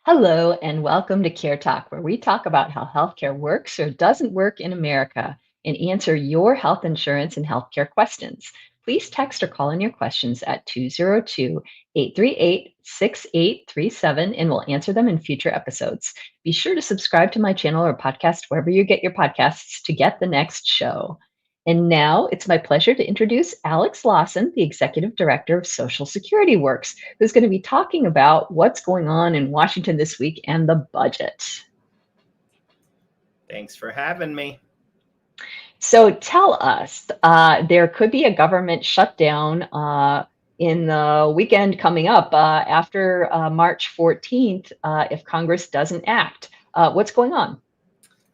Hello, and welcome to Care Talk, where we talk about how healthcare works or doesn't work in America and answer your health insurance and healthcare questions. Please text or call in your questions at 202-838-6837, and we'll answer them in future episodes. Be sure to subscribe to my channel or podcast wherever you get your podcasts to get the next show. And now it's my pleasure to introduce Alex Lawson, the Executive Director of Social Security Works, who's going to be talking about what's going on in Washington this week and the budget. Thanks for having me. So tell us, there could be a government shutdown in the weekend coming up after March 14th if Congress doesn't act. What's going on?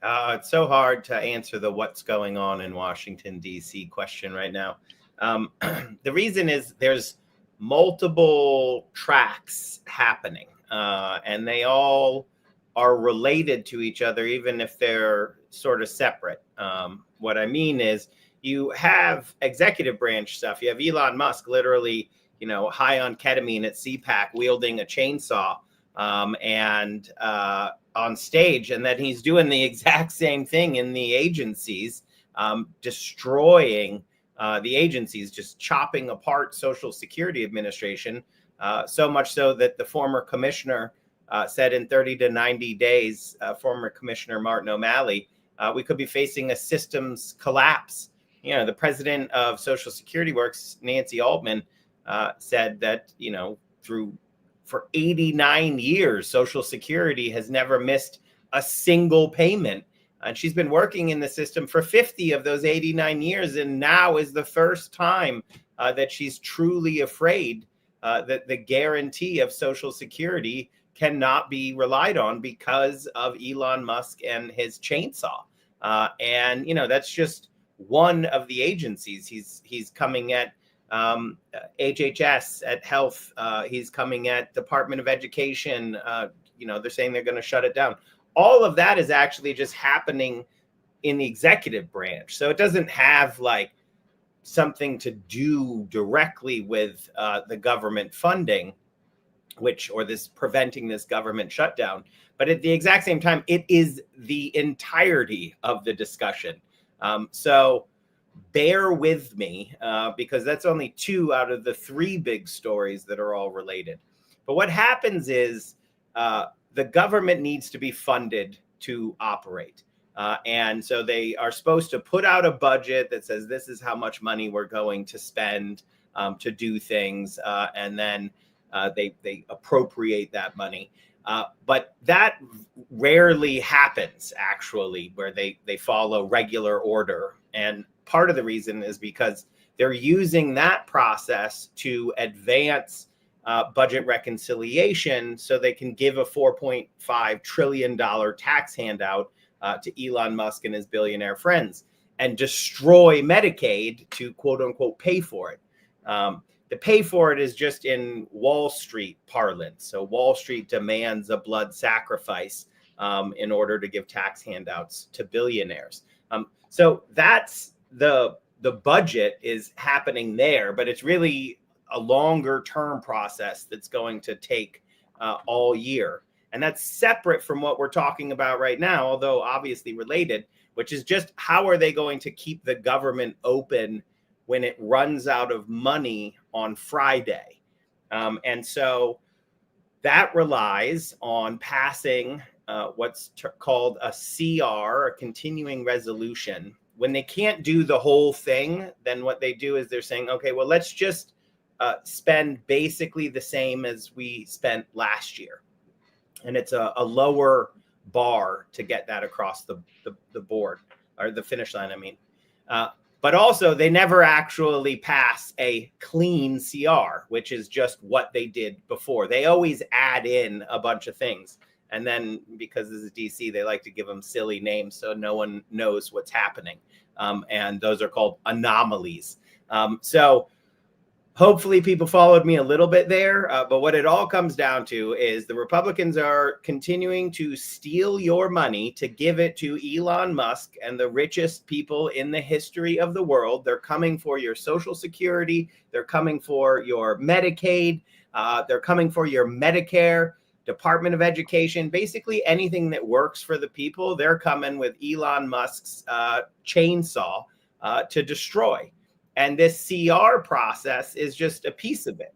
It's so hard to answer the what's going on in Washington, D.C. question right now. The reason is there's multiple tracks happening, and they all are related to each other, even if they're sort of separate. What I mean is you have executive branch stuff. You have Elon Musk literally, high on ketamine at CPAC, wielding a chainsaw and on stage, and that he's doing the exact same thing in the agencies, destroying the agencies, just chopping apart Social Security Administration, so much so that the former commissioner said in 30 to 90 days, former Commissioner Martin O'Malley, we could be facing a systems collapse. The president of Social Security Works, Nancy Altman, said that, for 89 years, Social Security has never missed a single payment. And she's been working in the system for 50 of those 89 years. And now is the first time that she's truly afraid that the guarantee of Social Security cannot be relied on because of Elon Musk and his chainsaw. And that's just one of the agencies. He's coming at HHS, at health. He's coming at Department of Education. They're saying they're going to shut it down. All of that is actually just happening in the executive branch. So it doesn't have something to do directly with the government funding, or this preventing this government shutdown. But at the exact same time, it is the entirety of the discussion. So bear with me because that's only two out of the three big stories that are all related. But what happens is the government needs to be funded to operate. And so they are supposed to put out a budget that says this is how much money we're going to spend to do things. And then they appropriate that money. But that rarely happens, actually, where they follow regular order. And part of the reason is because they're using that process to advance budget reconciliation so they can give a $4.5 trillion tax handout to Elon Musk and his billionaire friends and destroy Medicaid to, quote unquote, pay for it. The pay for it is just in Wall Street parlance. So Wall Street demands a blood sacrifice in order to give tax handouts to billionaires. So that's the budget is happening there, but it's really a longer term process that's going to take all year. And that's separate from what we're talking about right now, although obviously related, which is just how are they going to keep the government open when it runs out of money on Friday. And so that relies on passing what's called a CR, a continuing resolution. When they can't do the whole thing, then what they do is they're saying, okay, well, let's just spend basically the same as we spent last year. And it's a lower bar to get that across the board, or the finish line, I mean. But also, they never actually pass a clean CR, which is just what they did before. They always add in a bunch of things. And then because this is DC, they like to give them silly names so no one knows what's happening. And those are called anomalies. So hopefully people followed me a little bit there. But what it all comes down to is the Republicans are continuing to steal your money to give it to Elon Musk and the richest people in the history of the world. They're coming for your Social Security. They're coming for your Medicaid. They're coming for your Medicare. Department of Education, basically anything that works for the people, they're coming with Elon Musk's chainsaw to destroy. And this CR process is just a piece of it.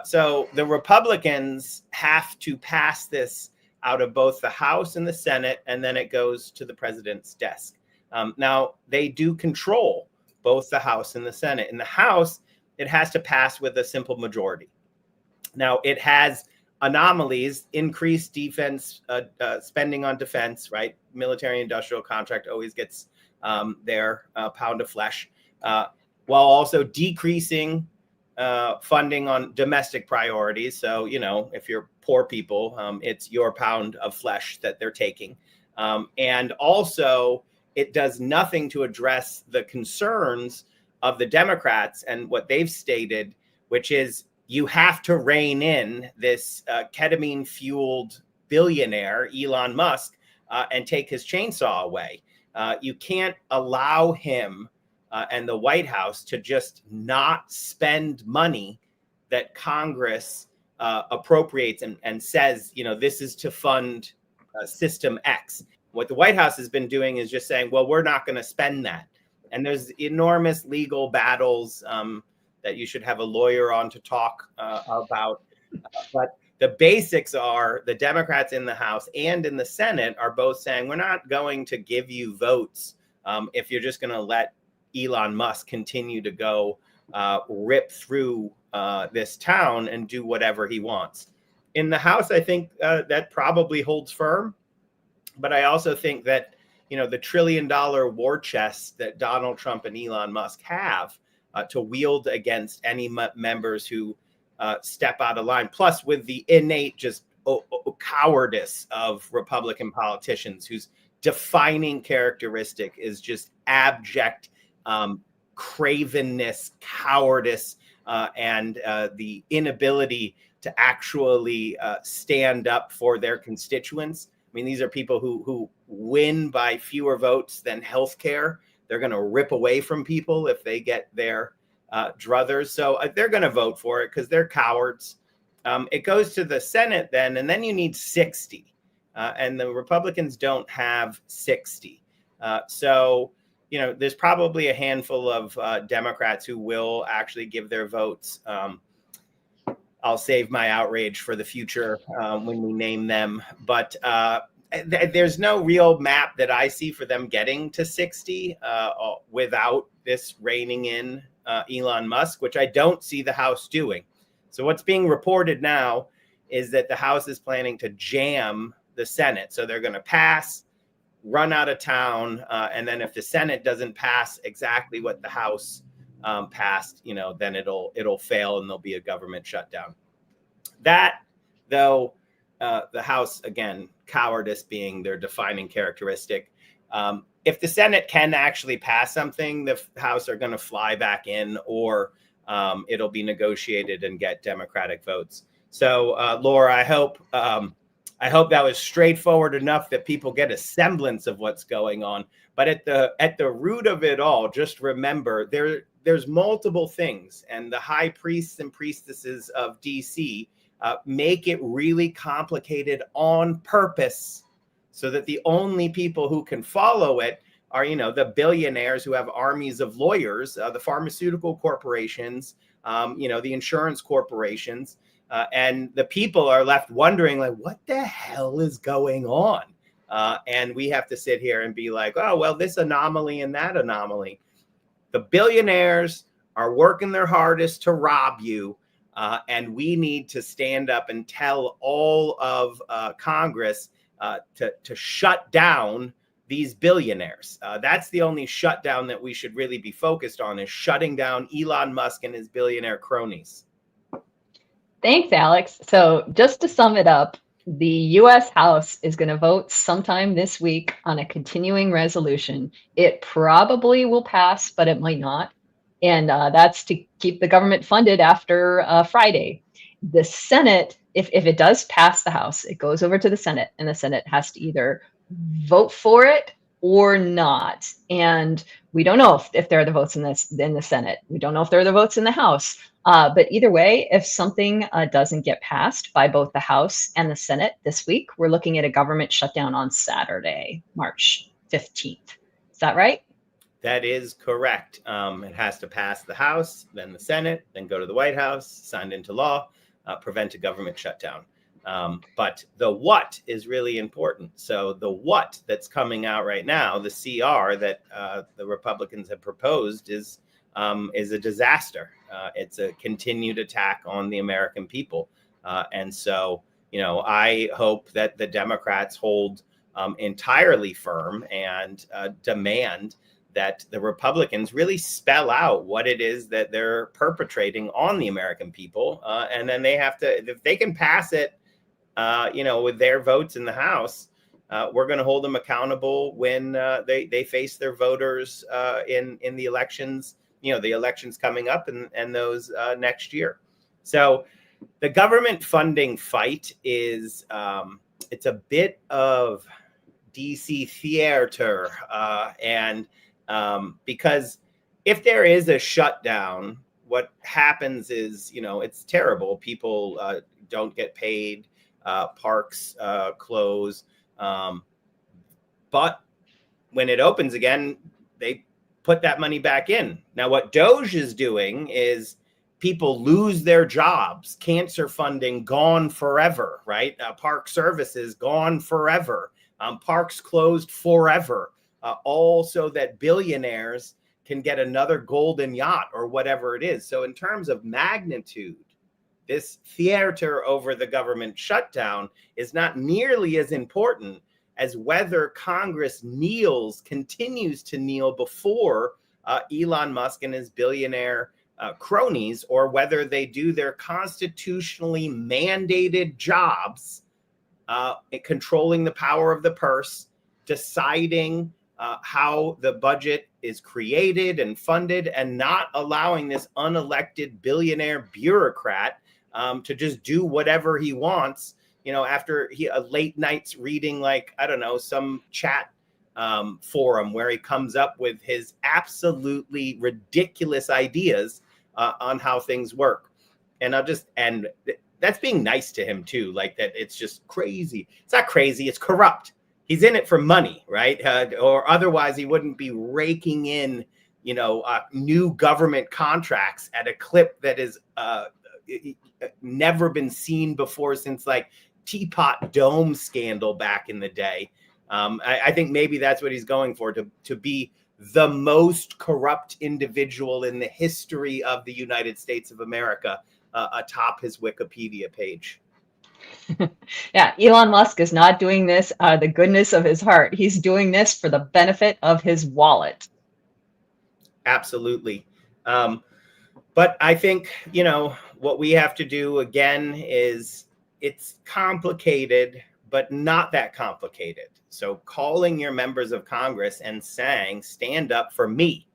So the Republicans have to pass this out of both the House and the Senate, and then it goes to the president's desk. Now, they do control both the House and the Senate. In the House, it has to pass with a simple majority. Now, it has anomalies, increased defense spending on defense, right? Military industrial contract always gets their pound of flesh, while also decreasing funding on domestic priorities. So, if you're poor people, it's your pound of flesh that they're taking. And also, it does nothing to address the concerns of the Democrats and what they've stated, which is you have to rein in this ketamine-fueled billionaire, Elon Musk, and take his chainsaw away. You can't allow him and the White House to just not spend money that Congress appropriates and says, this is to fund System X. What the White House has been doing is just saying, well, we're not going to spend that. And there's enormous legal battles that you should have a lawyer on to talk about. But the basics are the Democrats in the House and in the Senate are both saying, we're not going to give you votes if you're just going to let Elon Musk continue to go rip through this town and do whatever he wants. In the House, I think that probably holds firm. But I also think that, the $1 trillion war chest that Donald Trump and Elon Musk have to wield against any members who step out of line, plus with the innate just cowardice of Republican politicians whose defining characteristic is just abject cravenness, cowardice, and the inability to actually stand up for their constituents. I mean, these are people who win by fewer votes than healthcare. They're going to rip away from people if they get their druthers. So they're going to vote for it because they're cowards. It goes to the Senate then, and then you need 60. And the Republicans don't have 60. So, there's probably a handful of Democrats who will actually give their votes. I'll save my outrage for the future when we name them. But there's no real map that I see for them getting to 60 without this reining in Elon Musk, which I don't see the House doing. So what's being reported now is that the House is planning to jam the Senate. So they're going to pass, run out of town, and then if the Senate doesn't pass exactly what the House passed, then it'll fail and there'll be a government shutdown. That, though, the House, again, cowardice being their defining characteristic. If the Senate can actually pass something, the House are going to fly back in, or it'll be negotiated and get Democratic votes. So, Laura, I hope that was straightforward enough that people get a semblance of what's going on. But at the root of it all, just remember there's multiple things, and the high priests and priestesses of DC make it really complicated on purpose, so that the only people who can follow it are, the billionaires who have armies of lawyers, the pharmaceutical corporations, the insurance corporations, and the people are left wondering, like, what the hell is going on? And we have to sit here and be like, oh, well, this anomaly and that anomaly. The billionaires are working their hardest to rob you. And we need to stand up and tell all of Congress to shut down these billionaires. That's the only shutdown that we should really be focused on, is shutting down Elon Musk and his billionaire cronies. Thanks, Alex. So just to sum it up, the U.S. House is going to vote sometime this week on a continuing resolution. It probably will pass, but it might not. And that's to keep the government funded after Friday. The Senate, if it does pass the House, it goes over to the Senate, and the Senate has to either vote for it or not. And we don't know if there are the votes in the Senate. We don't know if there are the votes in the House. But either way, if something doesn't get passed by both the House and the Senate this week, we're looking at a government shutdown on Saturday, March 15th. Is that right? That is correct. It has to pass the House, then the Senate, then go to the White House, signed into law, prevent a government shutdown. But the what is really important. So the what that's coming out right now, the CR that the Republicans have proposed is a disaster. It's a continued attack on the American people. And so, I hope that the Democrats hold entirely firm and demand that the Republicans really spell out what it is that they're perpetrating on the American people. And then they have to, if they can pass it, with their votes in the House, we're going to hold them accountable when they face their voters in the elections, the elections coming up and those next year. So the government funding fight is, it's a bit of DC theater. And because if there is a shutdown, what happens is, it's terrible. People don't get paid, parks close. But when it opens again, they put that money back in. Now, what DOGE is doing is people lose their jobs, cancer funding gone forever, right? Park services gone forever, parks closed forever, all so that billionaires can get another golden yacht or whatever it is. So in terms of magnitude, this theater over the government shutdown is not nearly as important as whether Congress continues to kneel before Elon Musk and his billionaire cronies, or whether they do their constitutionally mandated jobs, controlling the power of the purse, deciding how the budget is created and funded, and not allowing this unelected billionaire bureaucrat to just do whatever he wants, after a late night's reading, like, I don't know, some chat forum where he comes up with his absolutely ridiculous ideas on how things work. And that's being nice to him too, like that it's just crazy. It's not crazy, it's corrupt. He's in it for money, right? Or otherwise he wouldn't be raking in, new government contracts at a clip that is never been seen before since like Teapot Dome scandal back in the day. I think maybe that's what he's going for, to be the most corrupt individual in the history of the United States of America, atop his Wikipedia page. Yeah, Elon Musk is not doing this out of the goodness of his heart. He's doing this for the benefit of his wallet. Absolutely. But I think, what we have to do again is, it's complicated, but not that complicated. So calling your members of Congress and saying, stand up for me,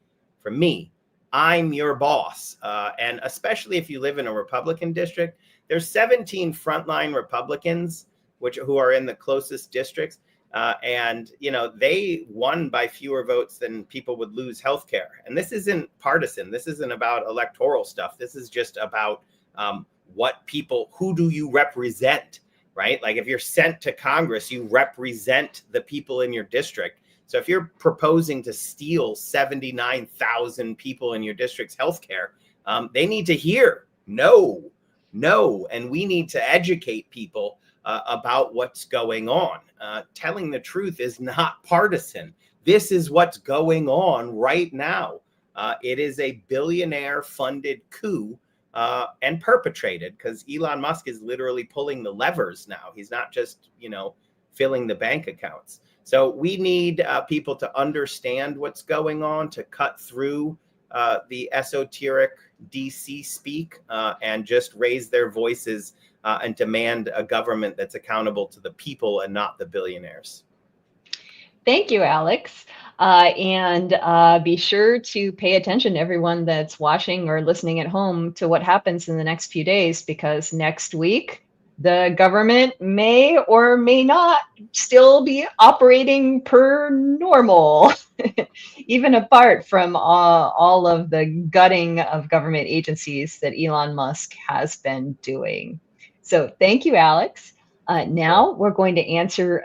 I'm your boss. And especially if you live in a Republican district, there's 17 frontline Republicans, who are in the closest districts. And, they won by fewer votes than people would lose healthcare. And this isn't partisan. This isn't about electoral stuff. This is just about who do you represent, right? Like if you're sent to Congress, you represent the people in your district. So if you're proposing to steal 79,000 people in your district's healthcare, they need to hear no. And we need to educate people about what's going on. Telling the truth is not partisan. This is what's going on right now. It is a billionaire funded coup and perpetrated, because Elon Musk is literally pulling the levers now. He's not just, filling the bank accounts. So we need people to understand what's going on, to cut through the esoteric DC speak and just raise their voices and demand a government that's accountable to the people and not the billionaires. Thank you, Alex. And be sure to pay attention, everyone that's watching or listening at home, to what happens in the next few days, because next week the government may or may not still be operating per normal, even apart from all of the gutting of government agencies that Elon Musk has been doing. So thank you, Alex. Now we're going to answer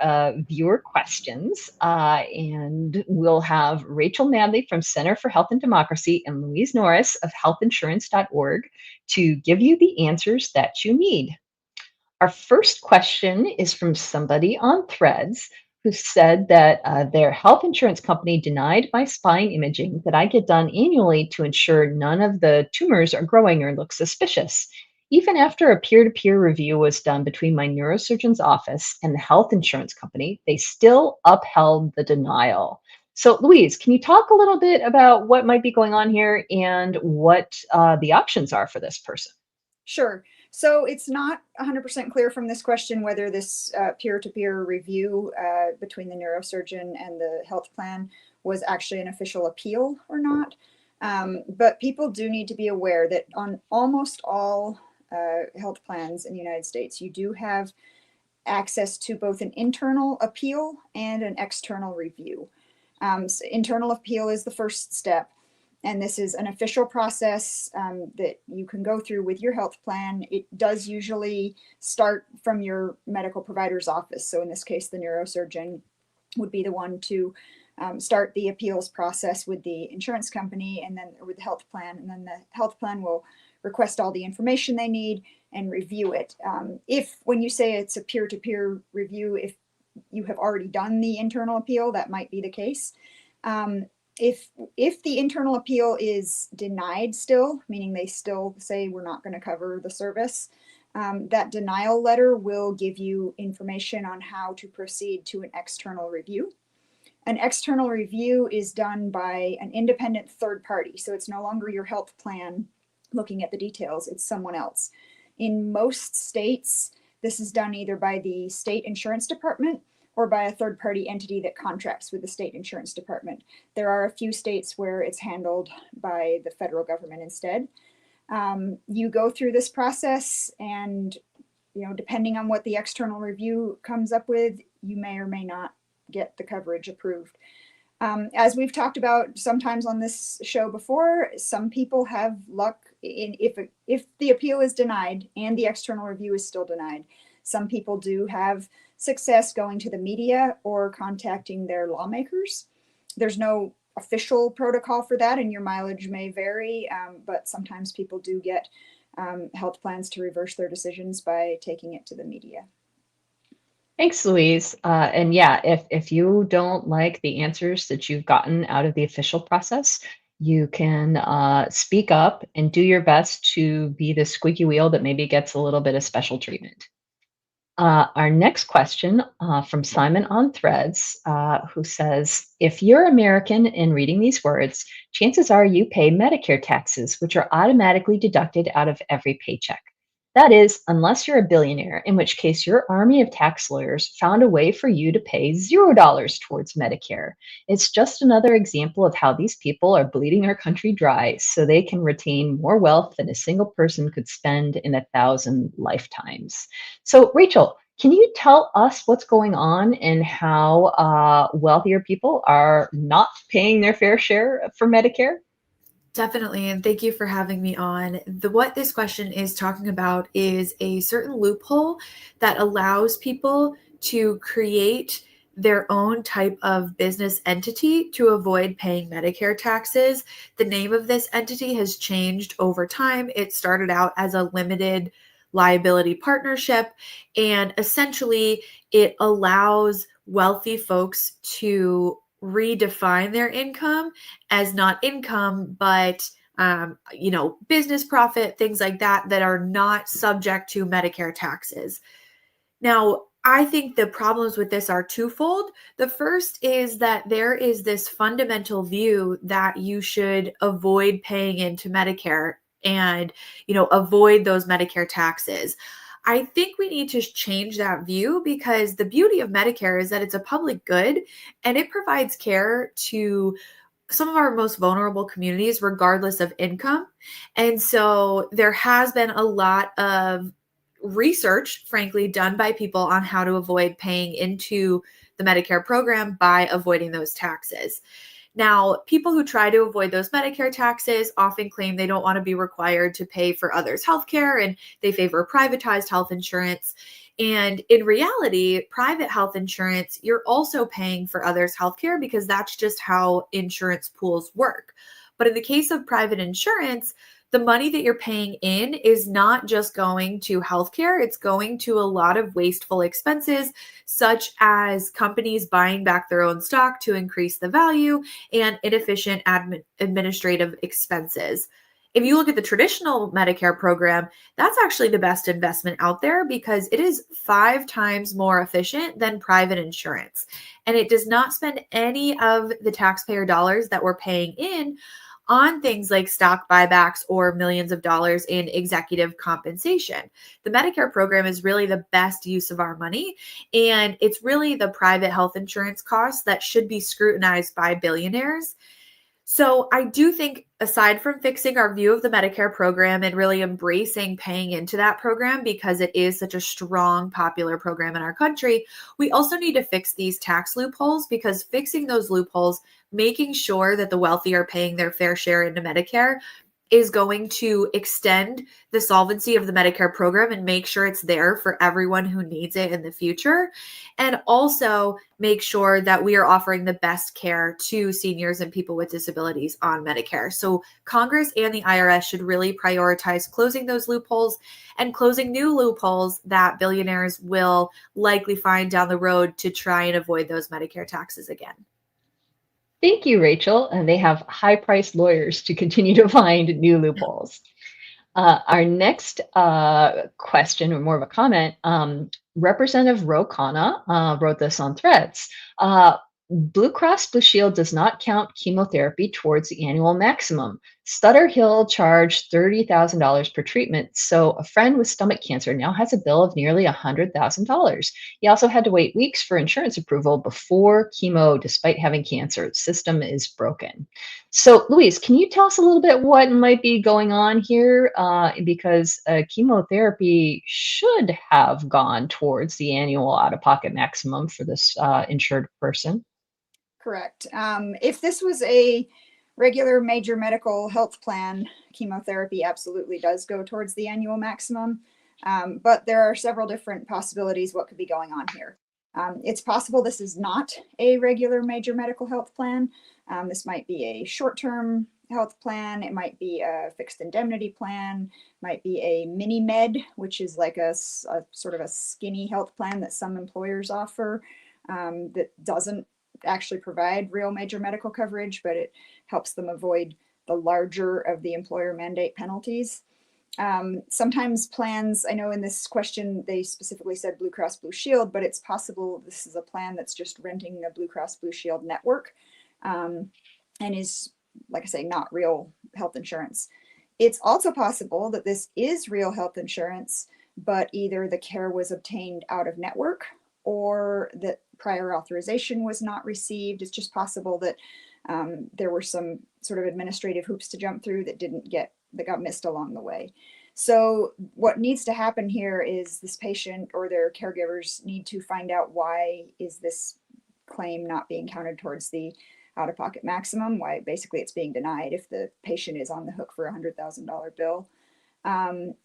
viewer questions, and we'll have Rachel Madley from Center for Health and Democracy and Louise Norris of healthinsurance.org to give you the answers that you need. Our first question is from somebody on Threads who said that their health insurance company denied my spine imaging that I get done annually to ensure none of the tumors are growing or look suspicious. Even after a peer to peer review was done between my neurosurgeon's office and the health insurance company, they still upheld the denial. So, Louise, can you talk a little bit about what might be going on here and what the options are for this person? Sure. So it's not 100% clear from this question whether this peer-to-peer review between the neurosurgeon and the health plan was actually an official appeal or not. But people do need to be aware that on almost all health plans in the United States, you do have access to both an internal appeal and an external review. So internal appeal is the first step. And this is an official process that you can go through with your health plan. It does usually start from your medical provider's office. So in this case, the neurosurgeon would be the one to start the appeals process with the insurance company and then with the health plan. And then the health plan will request all the information they need and review it. If when you say it's a peer-to-peer review, if you have already done the internal appeal, that might be the case. If the internal appeal is denied still, meaning they still say we're not going to cover the service, that denial letter will give you information on how to proceed to an external review. An external review is done by an independent third party, so it's no longer your health plan looking at the details, it's someone else. In most states, this is done either by the state insurance department or by a third-party entity that contracts with the state insurance department. There are a few states where it's handled by the federal government instead. You go through this process and, depending on what the external review comes up with, you may or may not get the coverage approved. As we've talked about sometimes on this show before, some people have luck if the appeal is denied and the external review is still denied. Some people do have success going to the media or contacting their lawmakers. There's no official protocol for that, and your mileage may vary, but sometimes people do get health plans to reverse their decisions by taking it to the media. Thanks, Louise. And yeah, if you don't like the answers that you've gotten out of the official process, you can speak up and do your best to be the squeaky wheel that maybe gets a little bit of special treatment. Our next question from Simon on Threads, who says, if you're American and reading these words, chances are you pay Medicare taxes, which are automatically deducted out of every paycheck. That is, unless you're a billionaire, in which case your army of tax lawyers found a way for you to pay $0 towards Medicare. It's just another example of how these people are bleeding our country dry so they can retain more wealth than a single person could spend in 1,000 lifetimes. So, Rachel, can you tell us what's going on and how wealthier people are not paying their fair share for Medicare? Definitely, and thank you for having me on. What this question is talking about is a certain loophole that allows people to create their own type of business entity to avoid paying Medicare taxes. The name of this entity has changed over time. It started out as a limited liability partnership, and essentially it allows wealthy folks to redefine their income as not income, but business profit, things like that, that are not subject to Medicare taxes. Now, I think the problems with this are twofold. The first is that there is this fundamental view that you should avoid paying into Medicare and, avoid those Medicare taxes. I think we need to change that view because the beauty of Medicare is that it's a public good and it provides care to some of our most vulnerable communities, regardless of income. And so there has been a lot of research, frankly, done by people on how to avoid paying into the Medicare program by avoiding those taxes. Now, people who try to avoid those Medicare taxes often claim they don't want to be required to pay for others' healthcare, and they favor privatized health insurance. And in reality, private health insurance, you're also paying for others' healthcare because that's just how insurance pools work. But in the case of private insurance, the money that you're paying in is not just going to healthcare, it's going to a lot of wasteful expenses, such as companies buying back their own stock to increase the value and inefficient administrative expenses. If you look at the traditional Medicare program, that's actually the best investment out there because it is 5 times more efficient than private insurance. And it does not spend any of the taxpayer dollars that we're paying in on things like stock buybacks or millions of dollars in executive compensation. The Medicare program is really the best use of our money, and it's really the private health insurance costs that should be scrutinized by billionaires. So I do think, aside from fixing our view of the Medicare program and really embracing paying into that program because it is such a strong, popular program in our country, we also need to fix these tax loopholes, because fixing those loopholes, making sure that the wealthy are paying their fair share into Medicare, is going to extend the solvency of the Medicare program and make sure it's there for everyone who needs it in the future. And also make sure that we are offering the best care to seniors and people with disabilities on Medicare. So Congress and the IRS should really prioritize closing those loopholes and closing new loopholes that billionaires will likely find down the road to try and avoid those Medicare taxes again. Thank you, Rachel. And they have high-priced lawyers to continue to find new loopholes. Our next question, or more of a comment, Representative Ro Khanna wrote this on Threads. Blue Cross Blue Shield does not count chemotherapy towards the annual maximum. Sutter Hill charged $30,000 per treatment, so a friend with stomach cancer now has a bill of nearly $100,000. He also had to wait weeks for insurance approval before chemo, despite having cancer. The system is broken. So, Louise, can you tell us a little bit what might be going on here? Because chemotherapy should have gone towards the annual out-of-pocket maximum for this insured person. Correct. If this was a regular major medical health plan, chemotherapy absolutely does go towards the annual maximum. But there are several different possibilities what could be going on here. It's possible this is not a regular major medical health plan. This might be a short-term health plan. It might be a fixed indemnity plan, might be a mini med, which is like a sort of a skinny health plan that some employers offer that doesn't actually provide real major medical coverage, but it helps them avoid the larger of the employer mandate penalties. Sometimes plans, I know in this question, they specifically said Blue Cross Blue Shield, but it's possible this is a plan that's just renting a Blue Cross Blue Shield network and is, like I say, not real health insurance. It's also possible that this is real health insurance, but either the care was obtained out of network or that prior authorization was not received. It's just possible that there were some sort of administrative hoops to jump through that got missed along the way. So what needs to happen here is this patient or their caregivers need to find out why is this claim not being counted towards the out-of-pocket maximum, why basically it's being denied if the patient is on the hook for a $100,000 bill.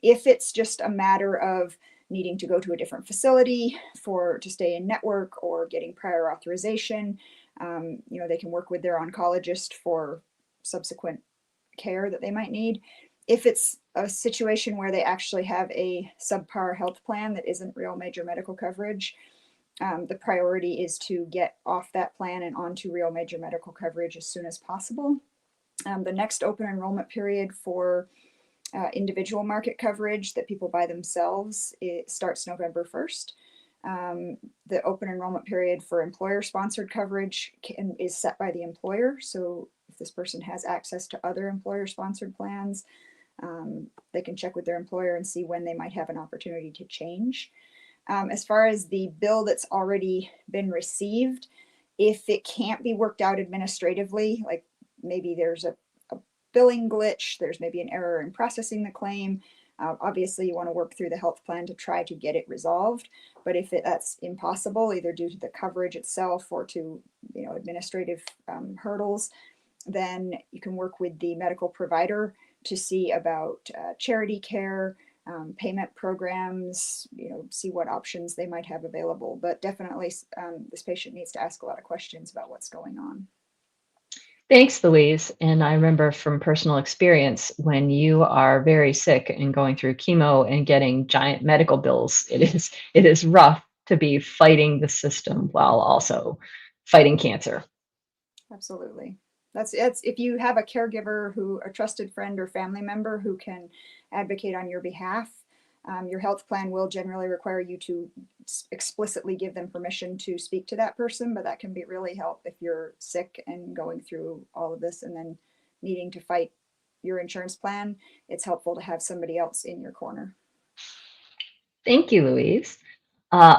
If it's just a matter of needing to go to a different facility to stay in network or getting prior authorization, they can work with their oncologist for subsequent care that they might need. If it's a situation where they actually have a subpar health plan that isn't real major medical coverage, the priority is to get off that plan and onto real major medical coverage as soon as possible. The next open enrollment period for individual market coverage that people buy themselves, it starts November 1st. The open enrollment period for employer-sponsored coverage is set by the employer. So if this person has access to other employer-sponsored plans, they can check with their employer and see when they might have an opportunity to change. As far as the bill that's already been received, if it can't be worked out administratively, like maybe there's a billing glitch, there's maybe an error in processing the claim, Obviously, you want to work through the health plan to try to get it resolved. But if that's impossible, either due to the coverage itself or to administrative hurdles, then you can work with the medical provider to see about charity care, payment programs, see what options they might have available. But definitely this patient needs to ask a lot of questions about what's going on. Thanks, Louise. And I remember from personal experience, when you are very sick and going through chemo and getting giant medical bills, it is rough to be fighting the system while also fighting cancer. Absolutely. That's if you have a caregiver, a trusted friend or family member who can advocate on your behalf, your health plan will generally require you to explicitly give them permission to speak to that person, but that can really help if you're sick and going through all of this and then needing to fight your insurance plan. It's helpful to have somebody else in your corner. Thank you, Louise.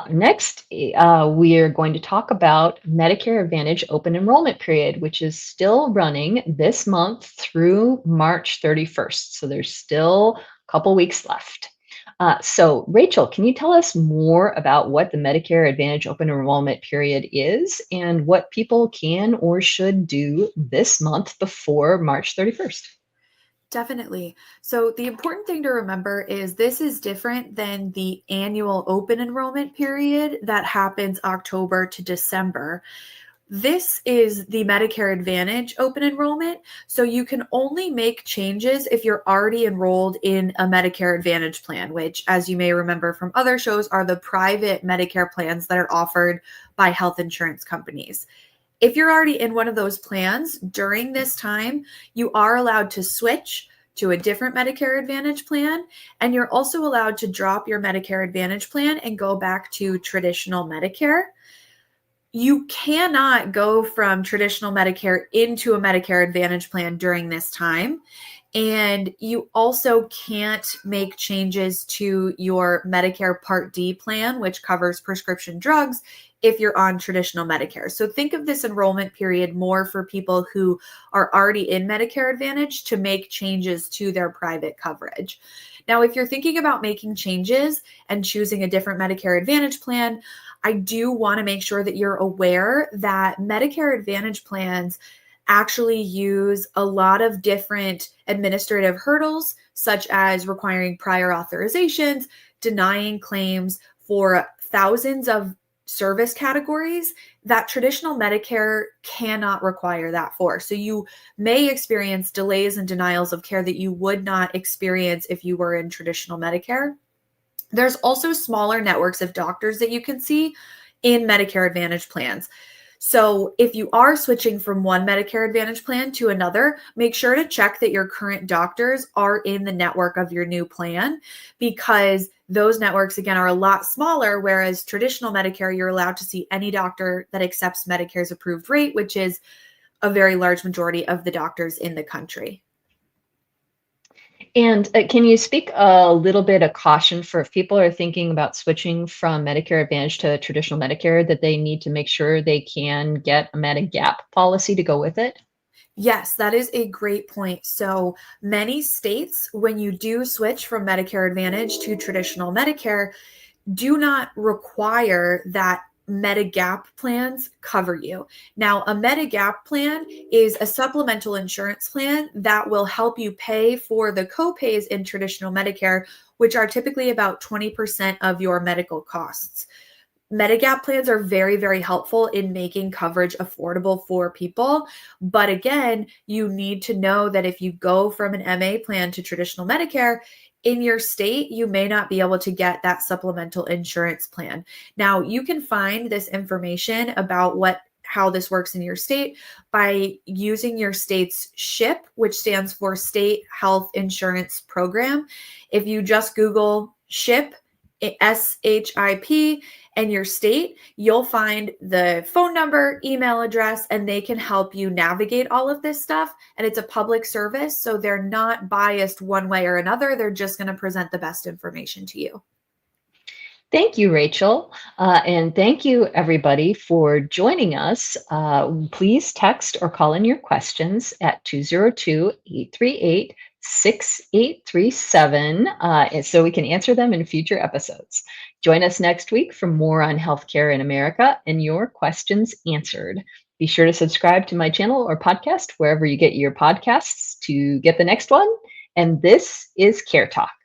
Next, we are going to talk about Medicare Advantage open enrollment period, which is still running this month through March 31st. So there's still a couple weeks left. So Rachel, can you tell us more about what the Medicare Advantage open enrollment period is and what people can or should do this month before March 31st? Definitely. So the important thing to remember is this is different than the annual open enrollment period that happens October to December. This is the Medicare Advantage open enrollment. So you can only make changes if you're already enrolled in a Medicare Advantage plan, which, as you may remember from other shows, are the private Medicare plans that are offered by health insurance companies. If you're already in one of those plans during this time, you are allowed to switch to a different Medicare Advantage plan, and you're also allowed to drop your Medicare Advantage plan and go back to traditional Medicare. You cannot go from traditional Medicare into a Medicare Advantage plan during this time. And you also can't make changes to your Medicare Part D plan, which covers prescription drugs, if you're on traditional Medicare. So think of this enrollment period more for people who are already in Medicare Advantage to make changes to their private coverage. Now, if you're thinking about making changes and choosing a different Medicare Advantage plan, I do want to make sure that you're aware that Medicare Advantage plans actually use a lot of different administrative hurdles, such as requiring prior authorizations, denying claims for thousands of service categories that traditional Medicare cannot require that for. So you may experience delays and denials of care that you would not experience if you were in traditional Medicare. There's also smaller networks of doctors that you can see in Medicare Advantage plans. So if you are switching from one Medicare Advantage plan to another, make sure to check that your current doctors are in the network of your new plan, because those networks, again, are a lot smaller, whereas traditional Medicare, you're allowed to see any doctor that accepts Medicare's approved rate, which is a very large majority of the doctors in the country. And can you speak a little bit of caution for if people are thinking about switching from Medicare Advantage to traditional Medicare, that they need to make sure they can get a Medigap policy to go with it? Yes, that is a great point. So many states, when you do switch from Medicare Advantage to traditional Medicare, do not require that Medigap plans cover you. Now, a Medigap plan is a supplemental insurance plan that will help you pay for the copays in traditional Medicare, which are typically about 20% of your medical costs. Medigap plans are very, very helpful in making coverage affordable for people. But again, you need to know that if you go from an MA plan to traditional Medicare, in your state, you may not be able to get that supplemental insurance plan. Now, you can find this information about how this works in your state by using your state's SHIP, which stands for State Health Insurance Program. If you just Google SHIP, SHIP, and your state, you'll find the phone number, email address, and they can help you navigate all of this stuff. And it's a public service, so they're not biased one way or another. They're just going to present the best information to you. Thank you, Rachel. And thank you, everybody, for joining us. Please text or call in your questions at 202-838 6837 so we can answer them in future episodes. Join us next week for more on healthcare in America and your questions answered. Be sure to subscribe to my channel or podcast wherever you get your podcasts to get the next one. And this is Care Talk.